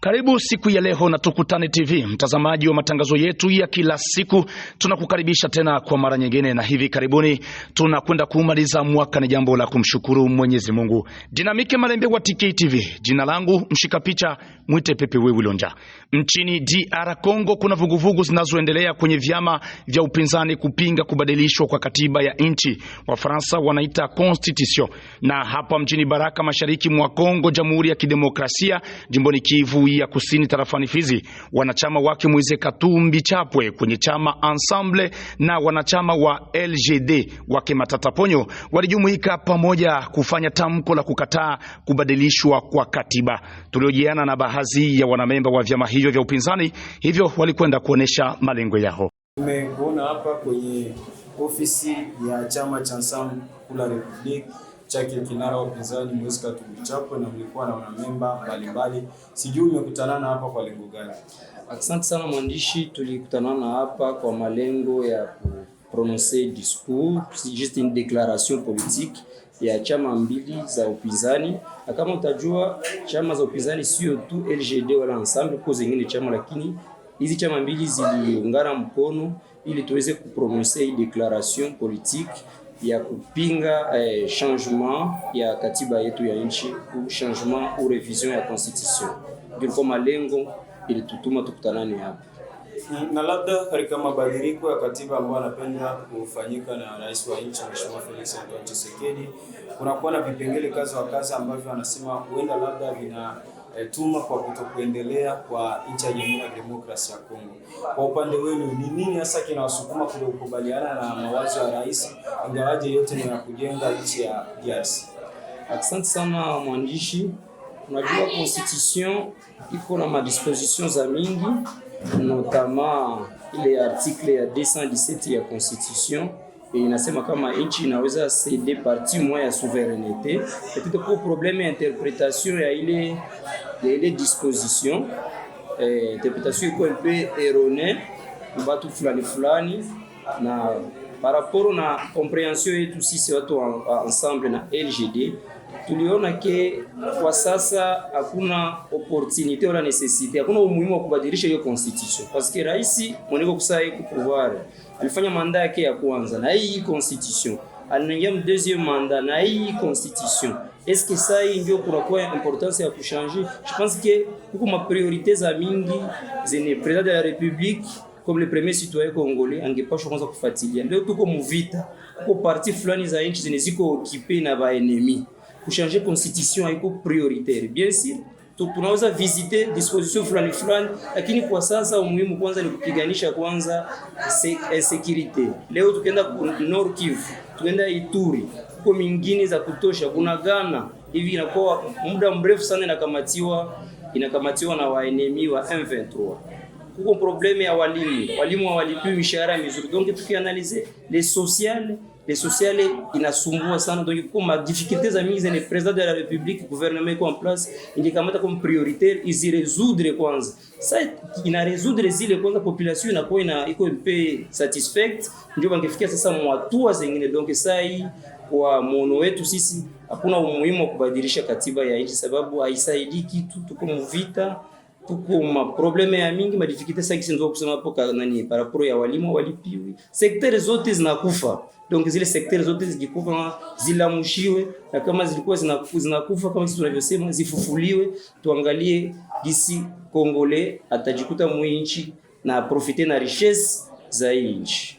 Karibu siku ya leo na Tukutane TV, mtazamaji wa matangazo yetu ya kila siku. Tunakukaribisha tena kwa mara nyingine, na hivi karibuni tunakwenda kumaliza mwaka. Ni jambo la kumshukuru Mwenyezi Mungu. Dinamike Malembe wa TKTV, jina langu mshika picha mwite Pepe Wewilonja. Nchini DR Congo kuna vuguvugu zinazoendelea kwenye vyama vya upinzani kupinga kubadilishwa kwa katiba ya nchi, Wafaransa wanaita constitution. Na hapa mjini Baraka, mashariki mwa Kongo, Jamhuri ya Kidemokrasia, jimboni Kivu ya Kusini, tarafani Fizi, wanachama wake Moise Katumbi Chapwe kwenye chama Ensemble na wanachama wa LGD wake Matata Ponyo walijumuika pamoja kufanya tamko la kukataa kubadilishwa kwa katiba. Tuliojiana na baadhi ya wanamemba wa vyama hivyo vya upinzani, hivyo walikwenda kuonesha malengo yao. Tumeona hapa kwenye ofisi ya chama cha Ensemble pour la République chake kinara wa upinzani Moise Katumbi Chapwe, na mlikuwa na wanamemba mbalimbali. Sijui umekutanana hapa kwa lengo gani? Asante sana mwandishi, tulikutanana hapa kwa malengo ya prononcer discours, c'est juste une déclaration politique ya chama mbili za upinzani. Na kama utajua chama za upinzani sio tu LGD wala Ensemble kwa zingine chama, lakini hizi chama mbili ziliungana mkono ili tuweze kuprononcer hii déclaration politique ya kupinga changement ya katiba yetu ya nchi, ou changement ou révision ya constitution. Ndiko malengo ili tutuma tukutanane hapa. Na labda katika mabadiliko ya katiba ambayo anapenda kufanyika na rais wa nchi Mheshimiwa Felix Antoine Tshisekedi, kunakuwa na vipengele kazi wa kazi ambavyo anasema huenda labda vinatuma kwa kutokuendelea kwa nchi ya Jamhuri ya Demokrasia ya Kongo. Kwa upande wenu ni nini hasa kinawasukuma kukubaliana na mawazo ya rais, ingawaje yote ni ya kujenga nchi ya DRC? Asante sana mwandishi. Unajua constitution iko na madisposition za mingi, notamment ile article ya 217 ya constitution inasema kama nchi inaweza ceder partie moja ya souveraineté. Et puis pour problème interprétation ya ile disposition, interprétation iko un peu erronée mbatu fulani, na par rapport na compréhension yetu sisi watu Ensemble na LGD, tuliona ke kwa sasa hakuna opportunité wala necessité, hakuna umuhimu wa kubadilisha hiyo constitution, parce que rais mweneko kusai ku pouvoir alifanya manda yake ya kwanza na hii constitution, anaingia deuxième mandat na hii constitution. Est-ce que ça ndio kunakuwa importance ya kuchanger? Je pense que kuko ma priorité za mingi zene président de la République comme le premier citoyen congolais angepaswa kwanza kufuatilia. Leo tuko mvita, kuko parti fulani za nchi zineziko occupé na ba ennemis. Kuchanger constitution haiko prioritaire. Bien sûr, tunaweza visiter disposition fulani, lakini kwa sasa umuhimu kwanza ni kupiganisha kwanza security. Leo tukienda Nord Kivu, tukienda Ituri, kwa mingine za kutosha, kuna Ghana, hivi inakuwa muda mrefu sana inakamatiwa na waenemi wa M23. Kuko probleme ya walimu hawalipiwi mishahara mizuri. Donc tukianalyser les sociales inasumbua sana, donc kuma difficultés za mingi za président de la République, gouvernement iko en place, ilikamata comme prioritaire izi résoudre kwanza. Ça ina résoudre zile kwanza, population inakuwa iko mpe satisfaite, ndio bangefikia sasa mwatua zingine. Donc sai kwa muono wetu sisi hakuna umuhimu wa kubadilisha katiba ya nchi, sababu haisaidii kitu. Tuko mvita, tuko ma probleme ya mingi, ma difficultés sasa kisi ndio kusema hapo nani par rapport ya walimu walipiwi, secteur zote zinakufa. Donc zile secteur zote zikikufa zilamushiwe, na kama zilikuwa zinakufa kama sisi tunavyosema zifufuliwe. Tuangalie gisi Congolais atajikuta mwinchi na profiter na richesse za nchi.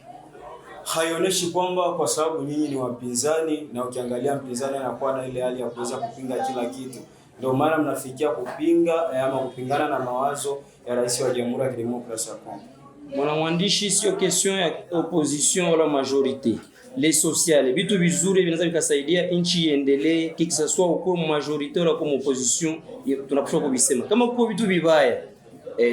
Haionyeshi kwamba kwa sababu nyinyi ni wapinzani, na ukiangalia mpinzani anakuwa na ile hali ya kuweza kupinga kila kitu, ndio maana mnafikia kupinga ama kupingana na mawazo ya rais wa Jamhuri ya Kidemokrasia ya Kongo. Mwana mwandishi, sio question ya opposition wala majorité. Les sociales vitu vizuri vinaweza vikasaidia nchi iendelee, kisa soit uko majorité wala kwa opposition, tunapaswa kubisema. Kama uko vitu vibaya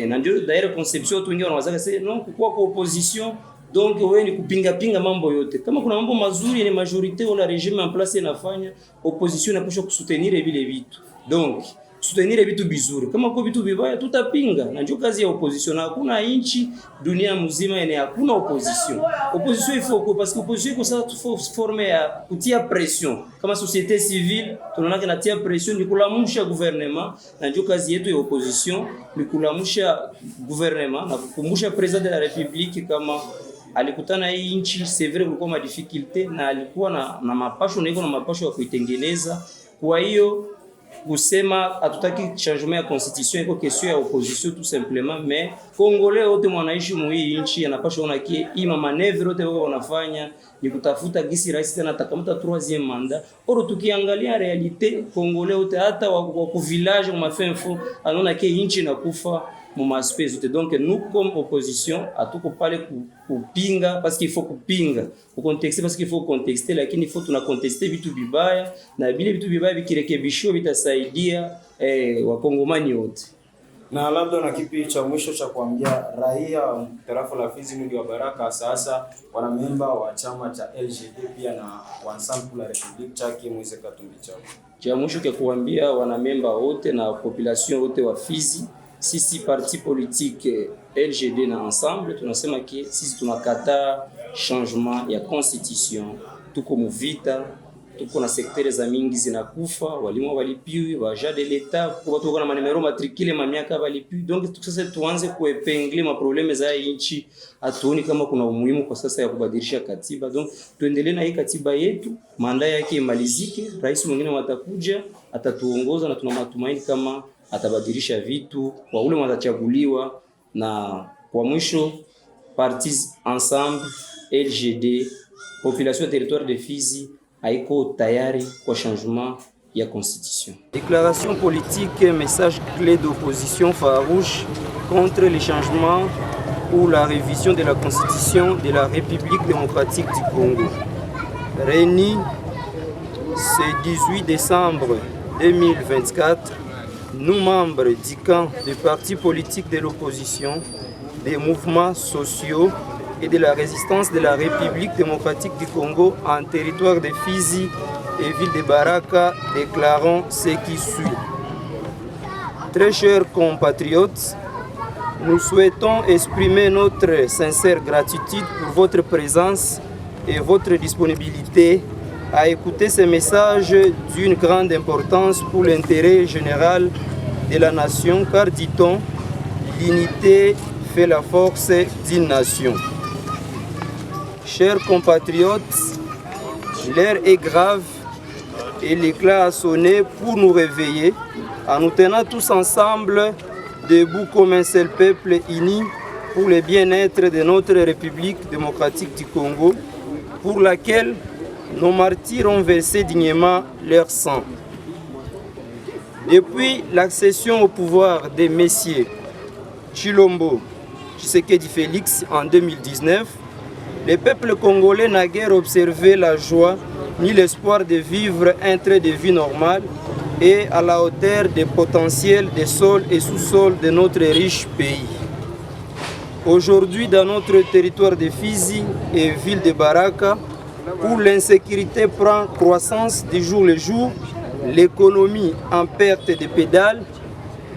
na ndio daire conception tu, wengine wanaweza kusema non, kwa opposition donc wewe ni kupinga mambo yote. Kama kuna mambo mazuri ni majorité wala regime en place inafanya, opposition inapaswa kusoutenir vile vitu. Donc soutenir vitu vizuri. Kama kwa vitu vibaya tutapinga, na ndio kazi ya opposition. Na hakuna inchi dunia mzima yenye hakuna opposition. Opposition il faut parce que opposition iko ça forme ya kutia pression. Kama société civile tunaona kana tia pression ni kulamusha gouvernement, na ndio kazi yetu ya opposition ni kulamusha gouvernement na kukumbusha president de la république kama alikutana hii nchi c'est vrai kulikuwa ma difficulté na alikuwa na mapasho na iko na mapasho ya kuitengeneza. Kwa hiyo kusema hatutaki changement ya constitution iko question ya opposition tout simplement, mais Congolais wote mwanaishi mu hii nchi anapaswa ona kie hii manevre yote wao wanafanya ni kutafuta gisi rais tena atakamata 3e mandat. Oro tukiangalia realite Congolais wote hata wa ku village ma fin fond anaona kie nchi inakufa mu maspezi yote. Donc nous comme opposition hatuko pale kupinga parce qu'il faut kupinga, ku contexter parce qu'il faut contexter, lakini il faut tuna contester vitu vibaya na vile vitu vibaya vikirekebishwa vitasaidia wakongomani wote. Na labda na kipi cha mwisho cha kuambia raia tarafa la Fizi mji wa Baraka sasa wanamemba wa chama cha LGD pia na Ensemble pour la République chake Moise Katumbi chao. Cha mwisho kwa kuambia wanamemba wote na population wote wa Fizi, sisi parti politique LGD na Ensemble tunasema ki sisi tunakataa changement ya constitution. Tuko muvita, tuko na sektere za mingi zinakufa, walimu walipiwi, waja de l'etat, kwa watu wako na manimero matricule mamiaka walipiwi. Donc sasa tuanze kuepengle ma probleme za nchi, atuoni kama kuna umuhimu kwa sasa ya kubadilisha katiba. Donc tuendelee na hii katiba yetu, manda yake imalizike, rais mwingine watakuja, atatuongoza na tuna matumaini kama atabadilisha vitu kwa ule watachaguliwa. Na kwa mwisho partis Ensemble, LGD, population ya territoire de Fizi haiko tayari kwa changement ya constitution. Déclaration politique, message clé d'opposition farouche contre les changements ou la révision de la constitution de la République démocratique du Congo. Réunis ce 18 décembre 2024, nous membres du camp des partis politiques de l'opposition, des mouvements sociaux et de la résistance de la République démocratique du Congo en territoire de Fizi et ville de Baraka, déclarons ce qui suit. Très chers compatriotes, nous souhaitons exprimer notre sincère gratitude pour votre présence et votre disponibilité à écouter ces messages d'une grande importance pour l'intérêt général de la nation, car dit-on, l'unité fait la force d'une nation. Chers compatriotes, l'heure est grave et l'éclat a sonné pour nous réveiller en nous tenant tous ensemble, debout comme un seul peuple uni pour le bien-être de notre République démocratique du Congo, pour laquelle nos martyrs ont versé dignement leur sang. Depuis l'accession au pouvoir des messieurs Tshilombo, Tshisekedi Félix en 2019, le peuple congolais n'a guère observé la joie ni l'espoir de vivre un train de vie normal et à la hauteur des potentiels des sols et sous-sols de notre riche pays. Aujourd'hui, dans notre territoire de Fizi et ville de Baraka, où l'insécurité prend croissance de jour le jour, l'économie en perte de pédales,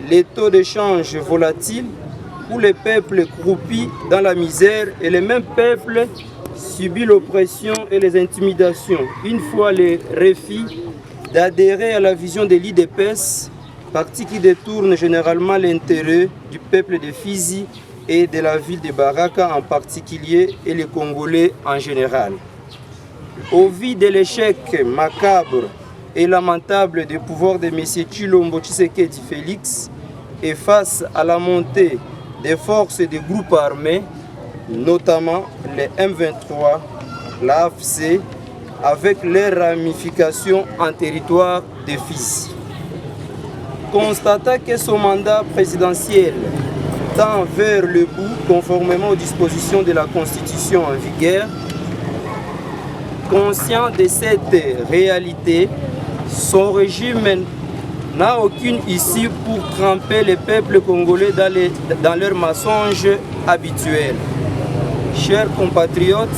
les taux de change volatiles, où le peuple croupit dans la misère et le même peuple subit l'oppression et les intimidations. Une fois les refus d'adhérer à la vision de l'IDPS, parti qui détourne généralement l'intérêt du peuple de Fizi et de la ville de Baraka en particulier et les Congolais en général. Au vu de l'échec macabre et lamentable du pouvoir de M. Tshilombo Tshisekedi Félix et face à la montée des forces des groupes armés, notamment les M23, l'AFC, avec leurs ramifications en territoire de Fizi. Constatant que son mandat présidentiel tend vers le bout conformément aux dispositions de la Constitution en vigueur, conscient de cette réalité, son régime n'a aucune issue pour tremper le peuple congolais dans leurs mensonges habituels. Chers compatriotes,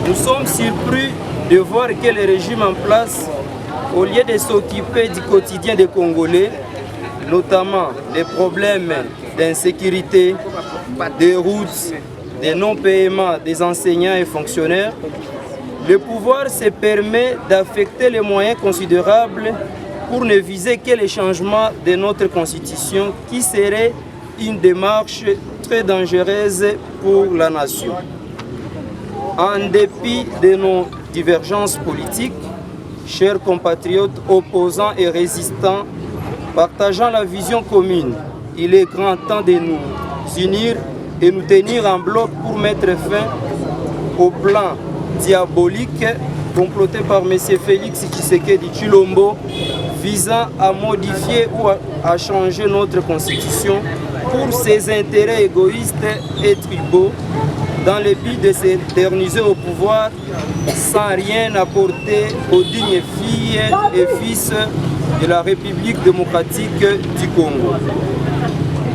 nous sommes surpris de voir que le régime en place, au lieu de s'occuper du quotidien des Congolais, notamment les problèmes d'insécurité, des routes, des non-paiements des enseignants et fonctionnaires, le pouvoir se permet d'affecter les moyens considérables pour ne viser que les changements de notre constitution qui serait une démarche très dangereuse pour la nation. En dépit de nos divergences politiques, chers compatriotes opposants et résistants, partageant la vision commune, il est grand temps de nous unir et nous tenir en bloc pour mettre fin au plan diabolique comploté par M. Félix Tshisekedi Tshilombo visant à modifier ou à changer notre constitution pour ses intérêts égoïstes et tribaux dans le but de s'éterniser au pouvoir sans rien apporter aux dignes filles et fils de la République démocratique du Congo.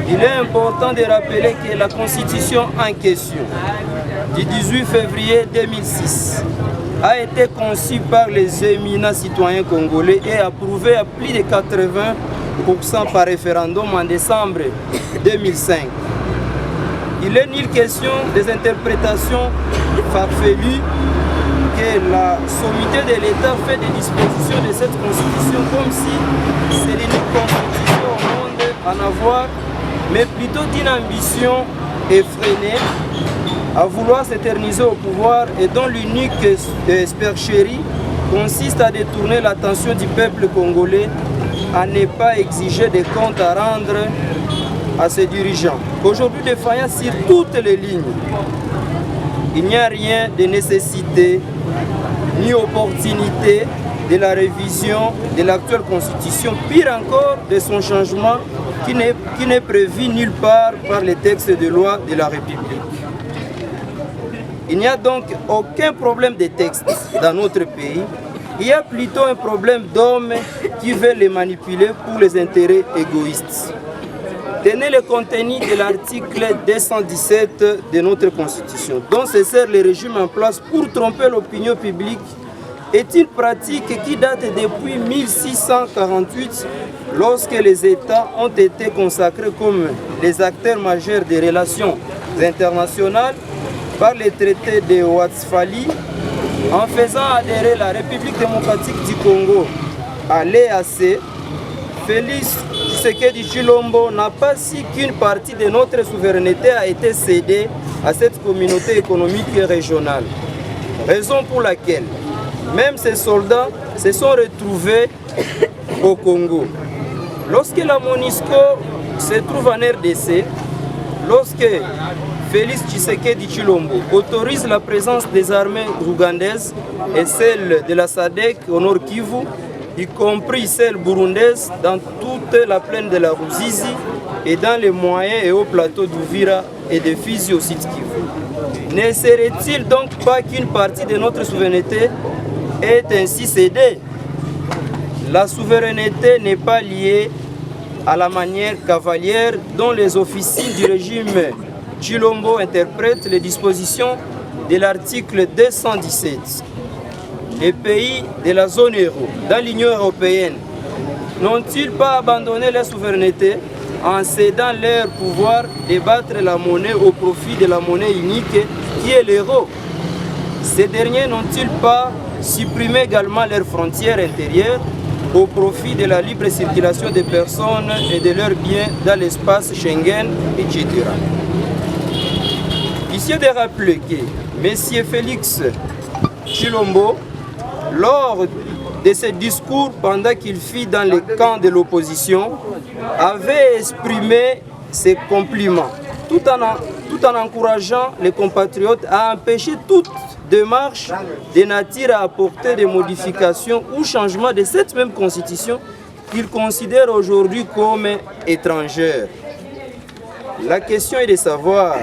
Il est important de rappeler que la constitution en question du 18 février 2006 a été conçue par les éminents citoyens congolais et approuvée à plus de 80% par référendum en décembre 2005. Il est nulle question des interprétations farfelues que la sommité de l'État fait des dispositions de cette constitution comme si c'est l'unique constitution au monde à en avoir, mais plutôt d'une ambition effrénée à vouloir s'éterniser au pouvoir et dont l'unique supercherie consiste à détourner l'attention du peuple congolais à ne pas exiger des comptes à rendre à ses dirigeants. Aujourd'hui défaillant sur toutes les lignes, il n'y a rien de nécessité ni opportunité de la révision de l'actuelle constitution, pire encore de son changement qui n'est prévu nulle part par les textes de loi de la République. Il n'y a donc aucun problème de texte dans notre pays, il y a plutôt un problème d'hommes qui veulent les manipuler pour les intérêts égoïstes. Tenez le contenu de l'article 217 de notre Constitution, dont se sert le régime en place pour tromper l'opinion publique, est une pratique qui date depuis 1648, lorsque les États ont été consacrés comme les acteurs majeurs des relations internationales par les traités de Westphalie, en faisant adhérer la République démocratique du Congo à l'EAC. Félix Tshisekedi Tshilombo n'a pas su qu'une partie de notre souveraineté a été cédée à cette communauté économique régionale. Raison pour laquelle même ces soldats se sont retrouvés au Congo. Lorsque la MONUSCO se trouve en RDC, lorsque Félix Tshisekedi Tshilombo autorise la présence des armées ougandaises et celles de la SADC au Nord Kivu, y compris celles burundaises dans toute la plaine de la Ruzizi et dans les moyens et hauts plateaux d'Uvira et de Fizi au sud Kivu. Ne serait-il donc pas qu'une partie de notre souveraineté est ainsi cédée? La souveraineté n'est pas liée à la manière cavalière dont les officiers du régime Tshilombo interprètent les dispositions de l'article 217. Les pays de la zone euro, dans l'Union européenne, n'ont-ils pas abandonné leur souveraineté en cédant leur pouvoir de battre la monnaie au profit de la monnaie unique qui est l'euro? Ces derniers n'ont-ils pas supprimé également leurs frontières intérieures au profit de la libre circulation des personnes et de leurs biens dans l'espace Schengen, etc. Ici de rappeler que M. Félix Tshilombo, lors de ce discours pendant qu'il fut dans le camp de l'opposition, avait exprimé ses compliments, tout en encourageant les compatriotes à empêcher toute démarche de nature à apporter des modifications ou changements de cette même constitution qu'ils considèrent aujourd'hui comme étrangère. La question est de savoir,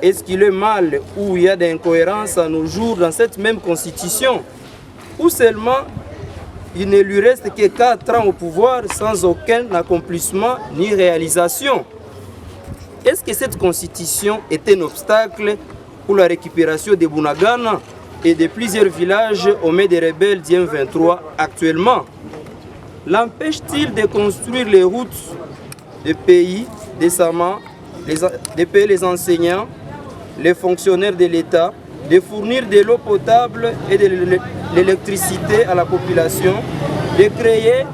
est-ce qu'il est mal ou il y a d'incohérences à nos jours dans cette même constitution, ou seulement il ne lui reste que 4 ans au pouvoir sans aucun accomplissement ni réalisation? Est-ce que cette constitution est un obstacle pour la récupération de Bunagana et de plusieurs villages aux mains des rebelles du M23 actuellement? l'empêche-t-il de construire les routes du pays décemment, de payer les enseignants, les fonctionnaires de l'État, de fournir de l'eau potable et de l'électricité à la population, de créer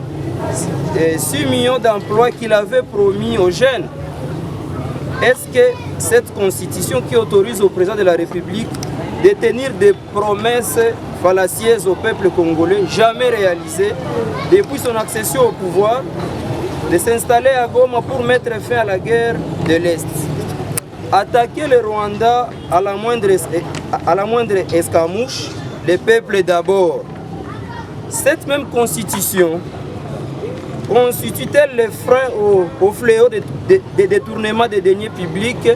6 millions d'emplois qu'il avait promis aux jeunes? Est-ce que cette constitution qui autorise au président de la République de tenir des promesses fallacieuses au peuple congolais, jamais réalisées, depuis son accession au pouvoir, de s'installer à Goma pour mettre fin à la guerre de l'Est, attaquer le Rwanda à la moindre escarmouche, le peuple d'abord? Cette même constitution constitue-t-elle le frein au fléau des détournements des deniers publics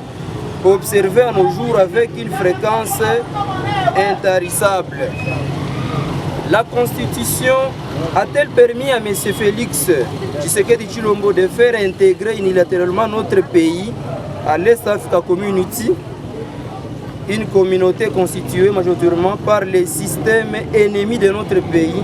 observés à nos jours avec une fréquence intarissable? La Constitution a-t-elle permis à M. Félix Tshisekedi Tshilombo de faire intégrer unilatéralement notre pays à l'East Africa Community, une communauté constituée majoritairement par les systèmes ennemis de notre pays?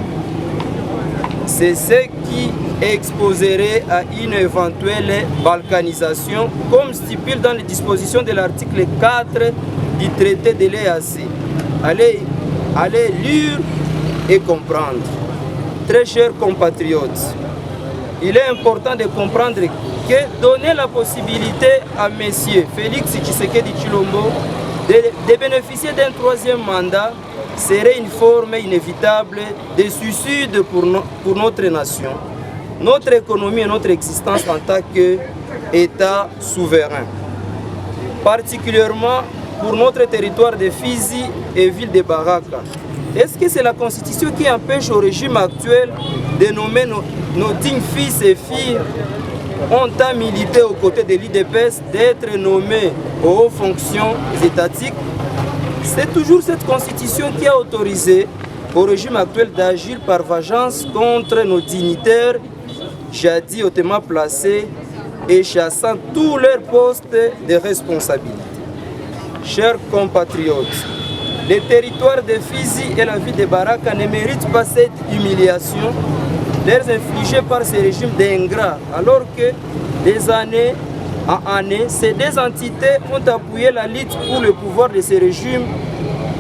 C'est ce qui exposerait à une éventuelle balkanisation, comme stipule dans les dispositions de l'article 4 du traité de l'EAC. Allez lire et comprendre. Très chers compatriotes, il est important de comprendre que donner la possibilité à M. Félix Tshisekedi Tshilombo de bénéficier d'un 3e mandat serait une forme inévitable de suicide pour notre nation, notre économie et notre existence en tant qu'État souverain. Particulièrement pour notre territoire de Fizi et ville de Baraka. Est-ce que c'est la Constitution qui empêche au régime actuel de nommer nos dignes fils et filles ont tant milité aux côtés de l'IDPS d'être nommés aux hautes fonctions étatiques? C'est toujours cette Constitution qui a autorisé au régime actuel d'agir par vengeance contre nos dignitaires, jadis hautement placés et chassant tous leurs postes de responsabilité. Chers compatriotes, les territoires de Fizi et la ville de Baraka ne méritent pas cette humiliation leur infligée par ces régimes d'ingrats, alors que des années en année, ces deux entités ont appuyé la lutte pour le pouvoir de ces régimes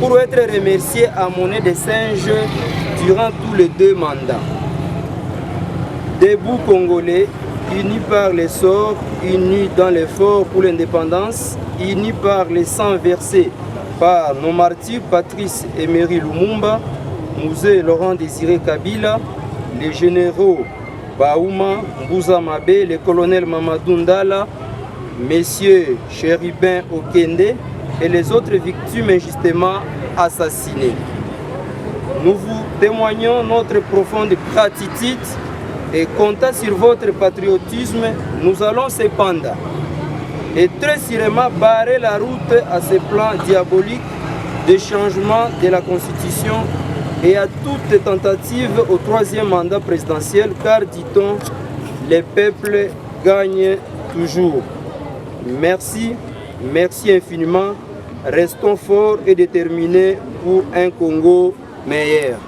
pour être remerciés à monnaie de singe durant tous les 2 mandats. Debout Congolais, unis par les sorts, unis dans l'effort pour l'indépendance, unis par les sangs versés par nos martyrs Patrice Emery Lumumba, Mouzé Laurent Désiré Kabila, les généraux Baouma, Mbouza Mabe, le colonel Mamadou Ndala, messieurs Chérubin Okende et les autres victimes injustement assassinées. Nous vous témoignons notre profonde gratitude et comptant sur votre patriotisme, nous allons cependant et très sûrement barrer la route à ce plan diabolique de changement de la Constitution et à toute tentative au 3e mandat présidentiel, car, dit-on, les peuples gagnent toujours. Merci, merci infiniment. Restons forts et déterminés pour un Congo meilleur.